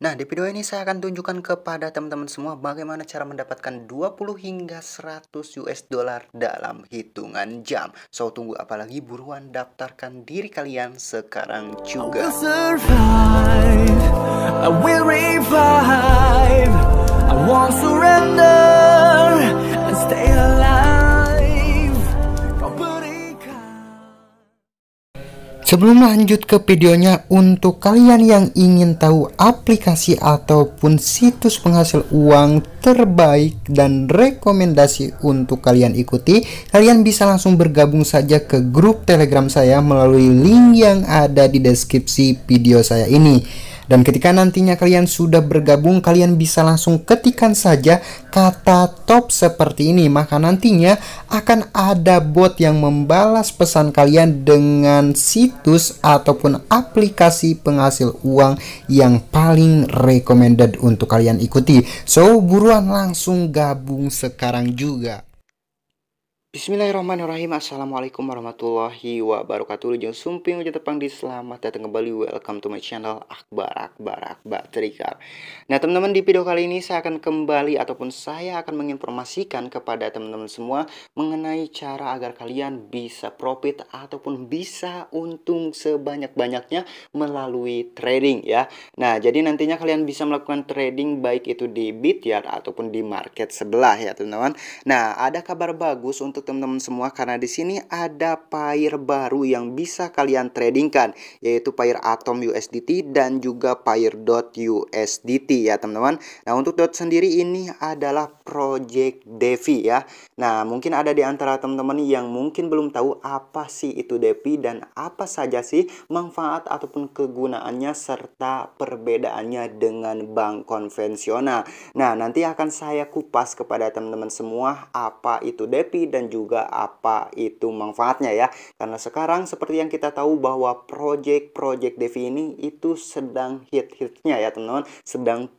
Nah, di video ini saya akan tunjukkan kepada teman-teman semua bagaimana cara mendapatkan 20 hingga 100 US dollar dalam hitungan jam. So, tunggu apalagi, buruan daftarkan diri kalian sekarang I will juga. survive, I will revive, I won't surrender and stay alive. Kau berikan. Sebelum lanjut ke videonya, untuk kalian yang ingin tahu aplikasi ataupun situs penghasil uang terbaik dan rekomendasi untuk kalian ikuti, kalian bisa langsung bergabung saja ke grup Telegram saya melalui link yang ada di deskripsi video saya ini. Dan ketika nantinya kalian sudah bergabung, kalian bisa langsung ketikkan saja kata top seperti ini. Maka nantinya akan ada bot yang membalas pesan kalian dengan situs ataupun aplikasi penghasil uang yang paling recommended untuk kalian ikuti. So, buruan langsung gabung sekarang juga. Bismillahirrahmanirrahim. Assalamualaikum warahmatullahi wabarakatuh. Ujung sumping ujung tepang di selamat datang kembali. Welcome to my channel Akbar Trikar. Nah, teman-teman, di video kali ini saya akan kembali ataupun saya akan menginformasikan kepada teman-teman semua mengenai cara agar kalian bisa profit ataupun bisa untung sebanyak-banyaknya melalui trading ya. Nah, jadi nantinya kalian bisa melakukan trading baik itu di Bityard ataupun di market sebelah ya, teman-teman. Nah, ada kabar bagus untuk teman-teman semua karena di sini ada pair baru yang bisa kalian tradingkan, yaitu pair Atom USDT dan juga pair DOT USDT ya, teman-teman. Nah, untuk DOT sendiri ini adalah project DeFi ya. Nah, mungkin ada di antara teman-teman yang mungkin belum tahu apa sih itu DeFi dan apa saja sih manfaat ataupun kegunaannya serta perbedaannya dengan bank konvensional. Nah, nanti akan saya kupas kepada teman-teman semua apa itu DeFi dan juga apa itu manfaatnya ya. Karena sekarang seperti yang kita tahu bahwa project DeFi ini itu sedang hit-hitnya ya, teman-teman, sedang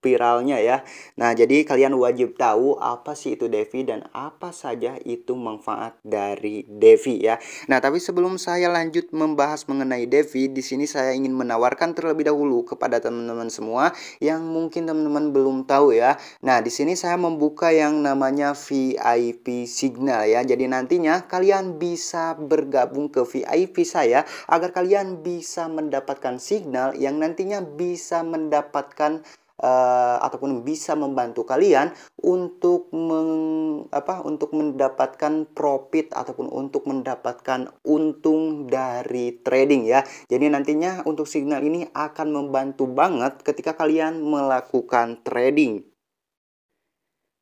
viralnya ya. Nah, jadi kalian wajib tahu apa sih itu DeFi dan apa saja itu manfaat dari DeFi ya. Nah, tapi sebelum saya lanjut membahas mengenai DeFi, di sini saya ingin menawarkan terlebih dahulu kepada teman-teman semua yang mungkin teman-teman belum tahu ya. Nah, di sini saya membuka yang namanya VIP Signal ya. Jadi nantinya kalian bisa bergabung ke VIP saya agar kalian bisa mendapatkan signal yang nantinya bisa mendapatkan ataupun bisa membantu kalian untuk untuk mendapatkan profit ataupun untuk mendapatkan untung dari trading ya. Jadi nantinya untuk signal ini akan membantu banget ketika kalian melakukan trading.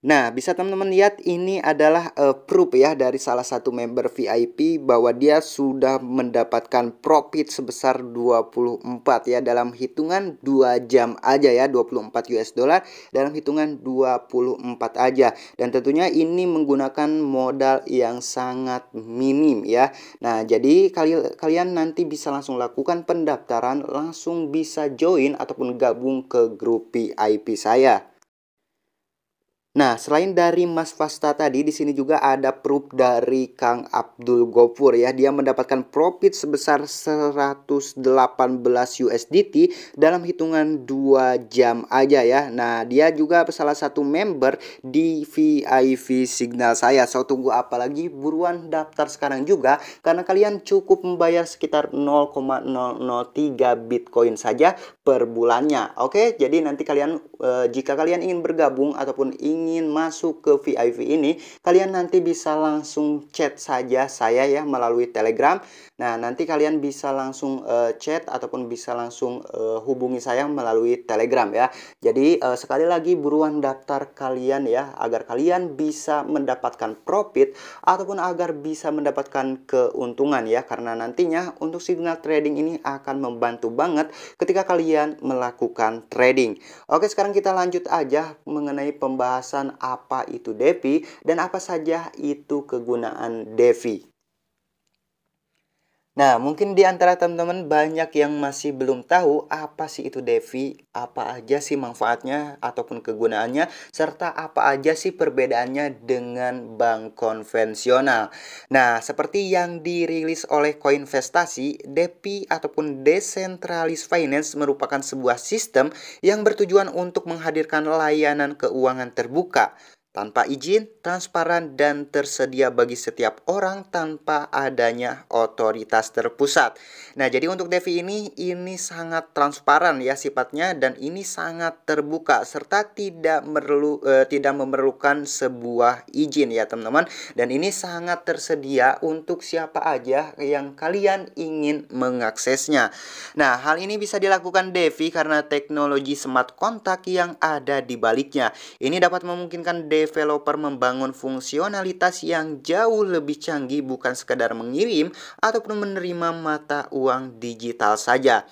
Nah, bisa teman-teman lihat ini adalah proof ya dari salah satu member VIP bahwa dia sudah mendapatkan profit sebesar 24 ya dalam hitungan 2 jam aja ya, 24 US dollar dalam hitungan 24 aja. Dan tentunya ini menggunakan modal yang sangat minim ya. Nah, jadi kalian nanti bisa langsung lakukan pendaftaran, langsung bisa join ataupun gabung ke grup VIP saya. Nah, selain dari Mas Fasta tadi, di sini juga ada proof dari Kang Abdul Gofur ya. Dia mendapatkan profit sebesar 118 USDT dalam hitungan 2 jam aja ya. Nah, dia juga salah satu member di VIP Signal saya. So, tunggu apa lagi? Buruan daftar sekarang juga karena kalian cukup membayar sekitar 0,003 Bitcoin saja per bulannya. Oke, jadi nanti kalian jika kalian ingin bergabung ataupun ingin masuk ke VIP ini, kalian nanti bisa langsung chat saja saya ya melalui Telegram. Nah, nanti kalian bisa langsung chat ataupun bisa langsung hubungi saya melalui Telegram ya. Jadi sekali lagi buruan daftar kalian ya agar kalian bisa mendapatkan profit ataupun agar bisa mendapatkan keuntungan ya, karena nantinya untuk signal trading ini akan membantu banget ketika kalian melakukan trading. Oke, sekarang kita lanjut aja mengenai pembahasan apa itu DeFi dan apa saja itu kegunaan DeFi. Nah, mungkin di antara teman-teman banyak yang masih belum tahu apa sih itu DeFi, apa aja sih manfaatnya ataupun kegunaannya, serta apa aja sih perbedaannya dengan bank konvensional. Nah, seperti yang dirilis oleh Koinvestasi, DeFi ataupun Decentralized Finance merupakan sebuah sistem yang bertujuan untuk menghadirkan layanan keuangan terbuka tanpa izin, transparan, dan tersedia bagi setiap orang tanpa adanya otoritas terpusat. Nah, jadi untuk DeFi ini sangat transparan ya sifatnya, dan ini sangat terbuka serta tidak memerlukan sebuah izin ya teman-teman. Dan ini sangat tersedia untuk siapa aja yang kalian ingin mengaksesnya. Nah, hal ini bisa dilakukan DeFi karena teknologi smart contract yang ada di baliknya. Ini dapat memungkinkan developer membangun fungsionalitas yang jauh lebih canggih, bukan sekadar mengirim ataupun menerima mata uang digital saja.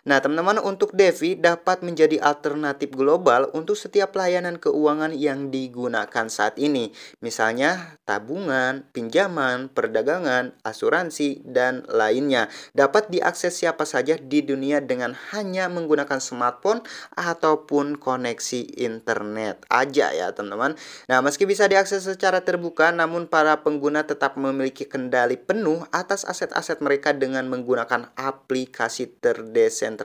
Nah, teman-teman, untuk DeFi dapat menjadi alternatif global untuk setiap layanan keuangan yang digunakan saat ini. Misalnya, tabungan, pinjaman, perdagangan, asuransi, dan lainnya. Dapat diakses siapa saja di dunia dengan hanya menggunakan smartphone ataupun koneksi internet aja ya, teman-teman. Nah, meski bisa diakses secara terbuka, namun para pengguna tetap memiliki kendali penuh atas aset-aset mereka dengan menggunakan aplikasi terdesentralisasi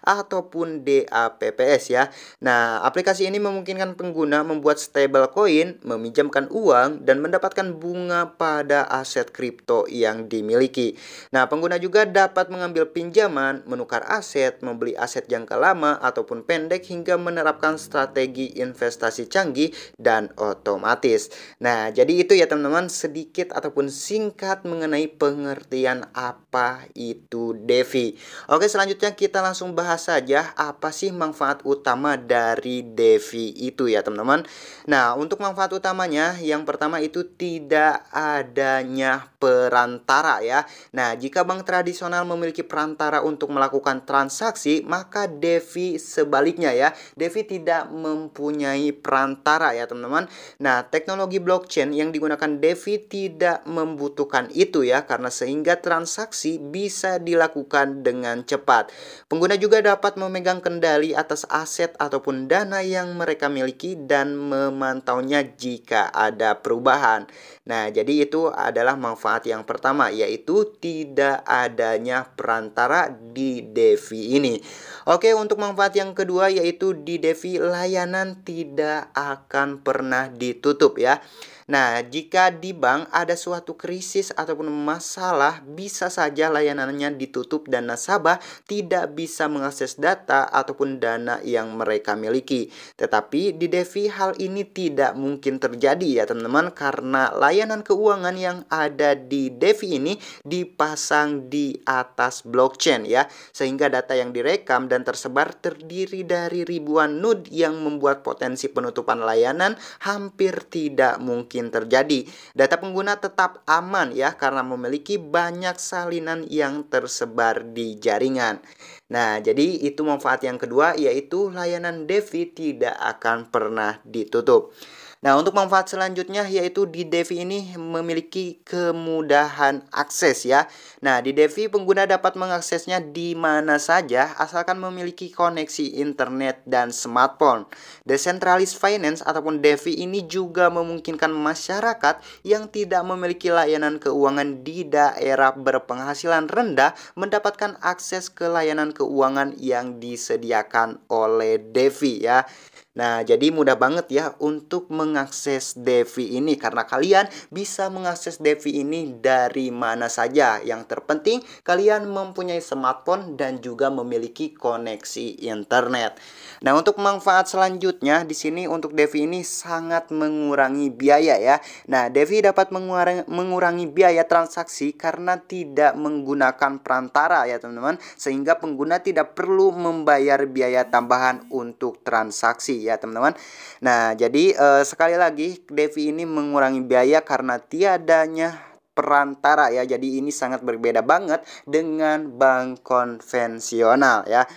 ataupun DApps ya. Nah, aplikasi ini memungkinkan pengguna membuat stablecoin, meminjamkan uang, dan mendapatkan bunga pada aset kripto yang dimiliki. Nah, pengguna juga dapat mengambil pinjaman, menukar aset, membeli aset jangka lama ataupun pendek, hingga menerapkan strategi investasi canggih dan otomatis. Nah, jadi itu ya teman-teman, sedikit ataupun singkat mengenai pengertian apa itu DeFi. Oke, selanjutnya kita langsung bahas saja apa sih manfaat utama dari DeFi itu ya teman-teman. Nah, untuk manfaat utamanya yang pertama itu tidak adanya perantara ya. Nah, jika bank tradisional memiliki perantara untuk melakukan transaksi, maka DeFi sebaliknya ya. DeFi tidak mempunyai perantara ya teman-teman. Nah, teknologi blockchain yang digunakan DeFi tidak membutuhkan itu ya, karena sehingga transaksi bisa dilakukan dengan cepat. Pengguna juga dapat memegang kendali atas aset ataupun dana yang mereka miliki dan memantaunya jika ada perubahan. Nah, jadi itu adalah manfaat yang pertama, yaitu tidak adanya perantara di DeFi ini. Oke, untuk manfaat yang kedua yaitu di DeFi layanan tidak akan pernah ditutup ya. Nah, jika di bank ada suatu krisis ataupun masalah, bisa saja layanannya ditutup dan nasabah tidak bisa mengakses data ataupun dana yang mereka miliki. Tetapi di DeFi hal ini tidak mungkin terjadi ya teman-teman, karena layanan keuangan yang ada di DeFi ini dipasang di atas blockchain ya, sehingga data yang direkam dan tersebar terdiri dari ribuan node yang membuat potensi penutupan layanan hampir tidak mungkin terjadi. Data pengguna tetap aman ya, karena memiliki banyak salinan yang tersebar di jaringan. Nah, jadi itu manfaat yang kedua, yaitu layanan DeFi tidak akan pernah ditutup. Nah, untuk manfaat selanjutnya yaitu di DeFi ini memiliki kemudahan akses ya. Nah, di DeFi pengguna dapat mengaksesnya di mana saja asalkan memiliki koneksi internet dan smartphone. Decentralized Finance ataupun DeFi ini juga memungkinkan masyarakat yang tidak memiliki layanan keuangan di daerah berpenghasilan rendah mendapatkan akses ke layanan keuangan yang disediakan oleh DeFi ya. Nah, jadi mudah banget ya untuk mengakses DeFi ini, karena kalian bisa mengakses DeFi ini dari mana saja. Yang terpenting kalian mempunyai smartphone dan juga memiliki koneksi internet. Nah, untuk manfaat selanjutnya di sini untuk DeFi ini sangat mengurangi biaya ya. Nah, DeFi dapat mengurangi biaya transaksi karena tidak menggunakan perantara ya teman-teman, sehingga pengguna tidak perlu membayar biaya tambahan untuk transaksi ya teman-teman. Nah, jadi sekali lagi DeFi ini mengurangi biaya karena tiadanya perantara ya. Jadi ini sangat berbeda banget dengan bank konvensional ya.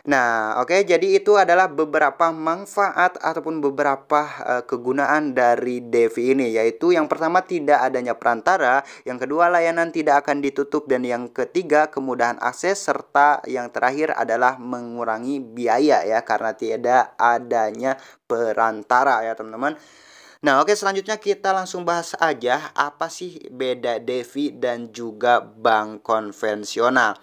Nah, oke, jadi itu adalah beberapa manfaat ataupun beberapa kegunaan dari DeFi ini, yaitu yang pertama tidak adanya perantara, yang kedua layanan tidak akan ditutup, dan yang ketiga kemudahan akses, serta yang terakhir adalah mengurangi biaya ya karena tidak adanya perantara ya teman-teman. Nah, oke, selanjutnya kita langsung bahas aja apa sih beda DeFi dan juga bank konvensional.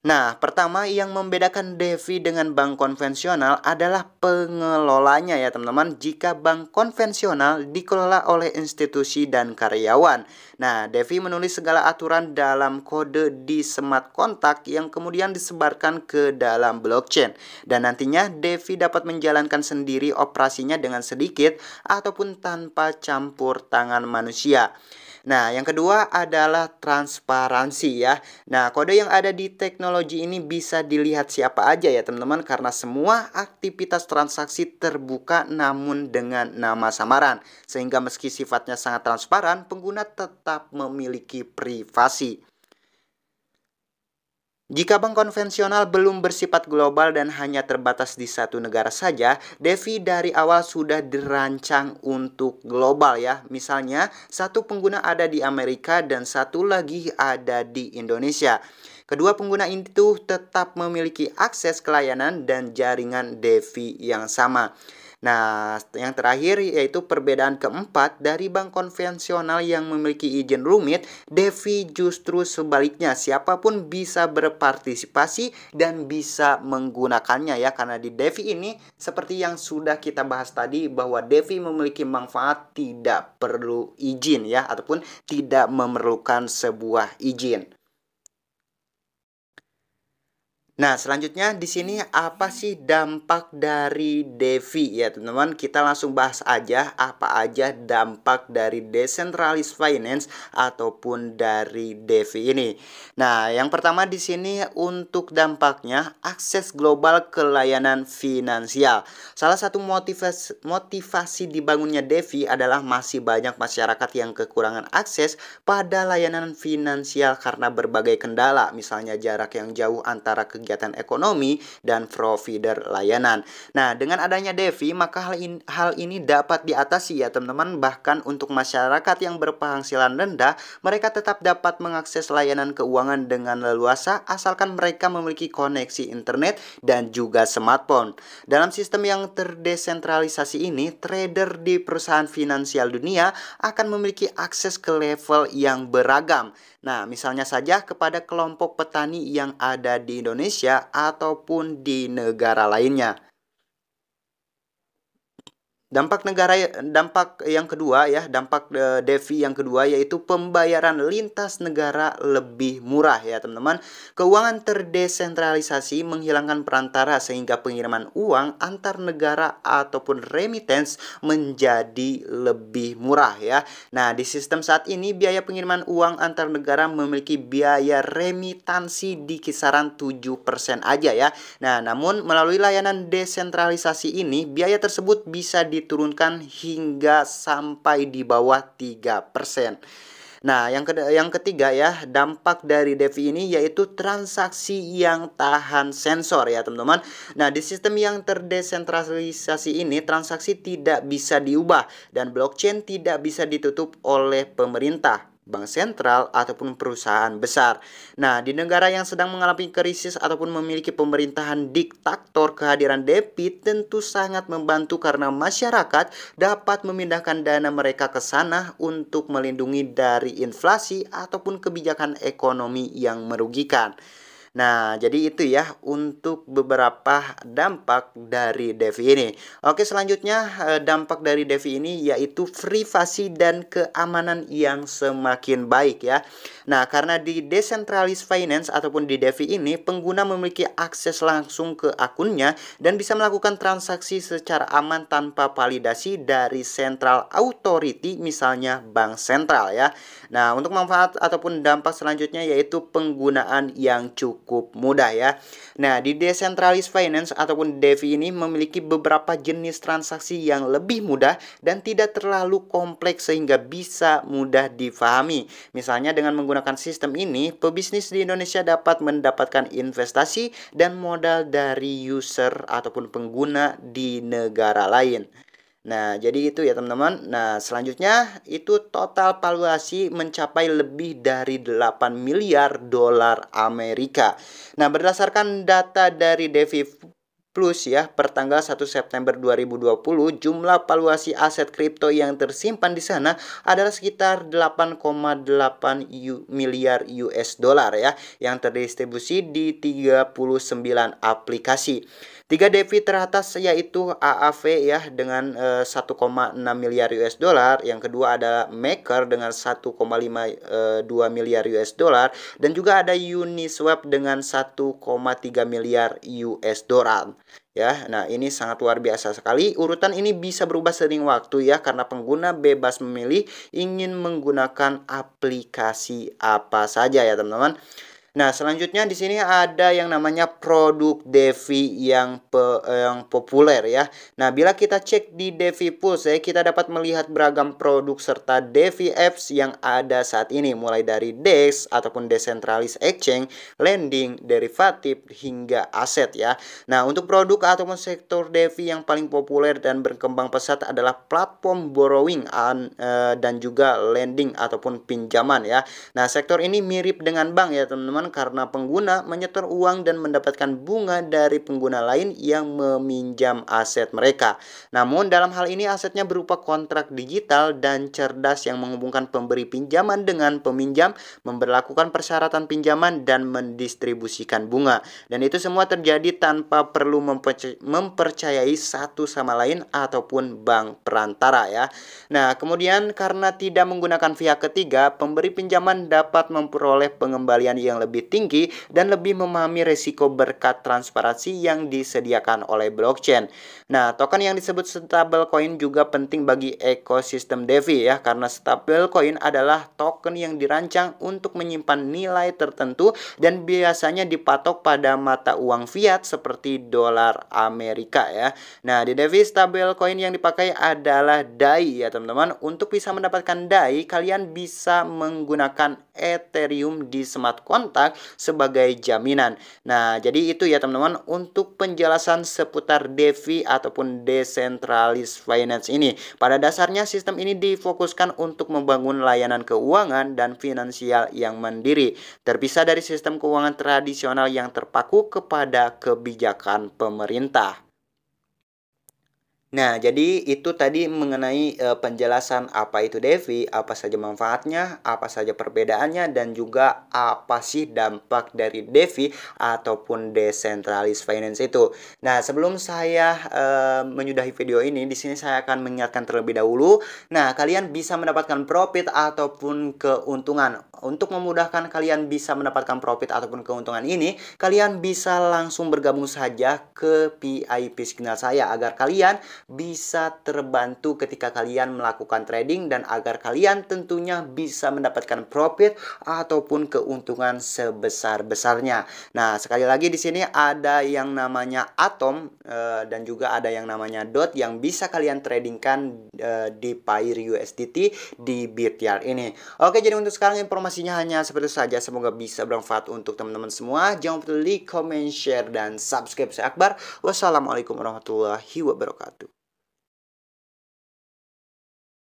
Nah, pertama yang membedakan DeFi dengan bank konvensional adalah pengelolanya ya teman-teman. Jika bank konvensional dikelola oleh institusi dan karyawan. Nah, DeFi menulis segala aturan dalam kode di smart contract yang kemudian disebarkan ke dalam blockchain. Dan nantinya DeFi dapat menjalankan sendiri operasinya dengan sedikit ataupun tanpa campur tangan manusia. Nah, yang kedua adalah transparansi ya. Nah, kode yang ada di teknologi ini bisa dilihat siapa aja ya teman-teman, karena semua aktivitas transaksi terbuka namun dengan nama samaran. Sehingga meski sifatnya sangat transparan, pengguna tetap memiliki privasi. Jika bank konvensional belum bersifat global dan hanya terbatas di satu negara saja, DeFi dari awal sudah dirancang untuk global ya. Misalnya, satu pengguna ada di Amerika dan satu lagi ada di Indonesia. Kedua pengguna itu tetap memiliki akses ke layanan dan jaringan DeFi yang sama. Nah, yang terakhir yaitu perbedaan keempat dari bank konvensional yang memiliki izin rumit, DeFi justru sebaliknya, siapapun bisa berpartisipasi dan bisa menggunakannya ya. Karena di DeFi ini seperti yang sudah kita bahas tadi, bahwa DeFi memiliki manfaat tidak perlu izin ya, ataupun tidak memerlukan sebuah izin. Nah, selanjutnya di sini apa sih dampak dari DeFi ya, teman-teman? Kita langsung bahas aja apa aja dampak dari decentralized finance ataupun dari DeFi ini. Nah, yang pertama di sini untuk dampaknya akses global ke layanan finansial. Salah satu motivasi dibangunnya DeFi adalah masih banyak masyarakat yang kekurangan akses pada layanan finansial karena berbagai kendala, misalnya jarak yang jauh antara kegiatan ekonomi dan provider layanan. Nah, dengan adanya DeFi, maka hal ini dapat diatasi ya teman-teman. Bahkan untuk masyarakat yang berpenghasilan rendah, mereka tetap dapat mengakses layanan keuangan dengan leluasa asalkan mereka memiliki koneksi internet dan juga smartphone. Dalam sistem yang terdesentralisasi ini, trader di perusahaan finansial dunia akan memiliki akses ke level yang beragam. Nah, misalnya saja kepada kelompok petani yang ada di Indonesia ataupun di negara lainnya. Dampak yang kedua ya, dampak DeFi yang kedua yaitu pembayaran lintas negara lebih murah ya teman-teman. Keuangan terdesentralisasi menghilangkan perantara sehingga pengiriman uang antar negara ataupun remittance menjadi lebih murah ya. Nah, di sistem saat ini biaya pengiriman uang antar negara memiliki biaya remitansi di kisaran 7% aja ya. Nah, namun melalui layanan desentralisasi ini biaya tersebut bisa diturunkan hingga sampai di bawah 3%. Nah, yang ketiga ya, dampak dari DeFi ini yaitu transaksi yang tahan sensor ya teman-teman. Nah, di sistem yang terdesentralisasi ini transaksi tidak bisa diubah dan blockchain tidak bisa ditutup oleh pemerintah, bank sentral, ataupun perusahaan besar. Nah, di negara yang sedang mengalami krisis ataupun memiliki pemerintahan diktator, kehadiran DeFi tentu sangat membantu karena masyarakat dapat memindahkan dana mereka ke sana untuk melindungi dari inflasi ataupun kebijakan ekonomi yang merugikan. Nah, jadi itu ya untuk beberapa dampak dari DeFi ini. Oke, selanjutnya dampak dari DeFi ini yaitu privasi dan keamanan yang semakin baik ya. Nah, karena di decentralized finance ataupun di DeFi ini, pengguna memiliki akses langsung ke akunnya dan bisa melakukan transaksi secara aman tanpa validasi dari central authority, misalnya bank sentral ya. Nah, untuk manfaat ataupun dampak selanjutnya yaitu penggunaan yang cukup cukup mudah ya. Nah, di decentralized finance ataupun DeFi ini memiliki beberapa jenis transaksi yang lebih mudah dan tidak terlalu kompleks sehingga bisa mudah difahami. Misalnya dengan menggunakan sistem ini, pebisnis di Indonesia dapat mendapatkan investasi dan modal dari user ataupun pengguna di negara lain. Nah, jadi itu ya teman-teman. Nah, selanjutnya itu total valuasi mencapai lebih dari 8 miliar dolar Amerika. Nah, berdasarkan data dari DeFi Plus ya, per tanggal 1 September 2020, jumlah valuasi aset kripto yang tersimpan di sana adalah sekitar 8,8 miliar US dollar ya, yang terdistribusi di 39 aplikasi. 3 DeFi teratas yaitu AAV ya dengan 1,6 miliar US dollar, yang kedua ada Maker dengan 1,52 miliar US dollar, dan juga ada Uniswap dengan 1,3 miliar US dollar. Ya, nah ini sangat luar biasa sekali. Urutan ini bisa berubah sering waktu ya, karena pengguna bebas memilih ingin menggunakan aplikasi apa saja ya teman-teman. Nah, selanjutnya di sini ada yang namanya produk DeFi yang populer ya. Nah, bila kita cek di DeFi Pulse, kita dapat melihat beragam produk serta DeFi apps yang ada saat ini, mulai dari DEX ataupun Decentralized Exchange, lending, derivatif hingga aset ya. Nah, untuk produk ataupun sektor DeFi yang paling populer dan berkembang pesat adalah platform borrowing dan juga lending ataupun pinjaman ya. Nah, sektor ini mirip dengan bank ya teman-teman, karena pengguna menyetor uang dan mendapatkan bunga dari pengguna lain yang meminjam aset mereka. Namun dalam hal ini asetnya berupa kontrak digital dan cerdas yang menghubungkan pemberi pinjaman dengan peminjam, memberlakukan persyaratan pinjaman dan mendistribusikan bunga. Dan itu semua terjadi tanpa perlu mempercayai satu sama lain ataupun bank perantara ya. Nah, kemudian karena tidak menggunakan pihak ketiga, pemberi pinjaman dapat memperoleh pengembalian yang lebih tinggi dan lebih memahami risiko berkat transparansi yang disediakan oleh blockchain. Nah, token yang disebut stablecoin juga penting bagi ekosistem DeFi ya, karena stablecoin adalah token yang dirancang untuk menyimpan nilai tertentu dan biasanya dipatok pada mata uang fiat seperti dolar Amerika ya. Nah, di DeFi stablecoin yang dipakai adalah DAI ya teman-teman. Untuk bisa mendapatkan DAI, kalian bisa menggunakan Ethereum di smart contract sebagai jaminan. Nah, jadi itu ya teman-teman untuk penjelasan seputar DeFi ataupun Decentralized Finance ini. Pada dasarnya sistem ini difokuskan untuk membangun layanan keuangan dan finansial yang mandiri, terpisah dari sistem keuangan tradisional yang terpaku kepada kebijakan pemerintah. Nah, jadi itu tadi mengenai penjelasan apa itu DeFi, apa saja manfaatnya, apa saja perbedaannya, dan juga apa sih dampak dari DeFi ataupun Decentralized Finance itu. Nah, sebelum saya menyudahi video ini, di sini saya akan mengingatkan terlebih dahulu. Nah, kalian bisa mendapatkan profit ataupun keuntungan. Untuk memudahkan kalian bisa mendapatkan profit ataupun keuntungan ini, kalian bisa langsung bergabung saja ke VIP Signal saya agar kalian bisa terbantu ketika kalian melakukan trading dan agar kalian tentunya bisa mendapatkan profit ataupun keuntungan sebesar-besarnya. Nah, sekali lagi di sini ada yang namanya Atom dan juga ada yang namanya DOT yang bisa kalian tradingkan di Pair USDT di Bityard ini. Oke, jadi untuk sekarang informasinya hanya seperti itu saja. Semoga bisa bermanfaat untuk teman-teman semua. Jangan lupa like, comment, share, dan subscribe. Saya Akbar. Wassalamualaikum warahmatullahi wabarakatuh.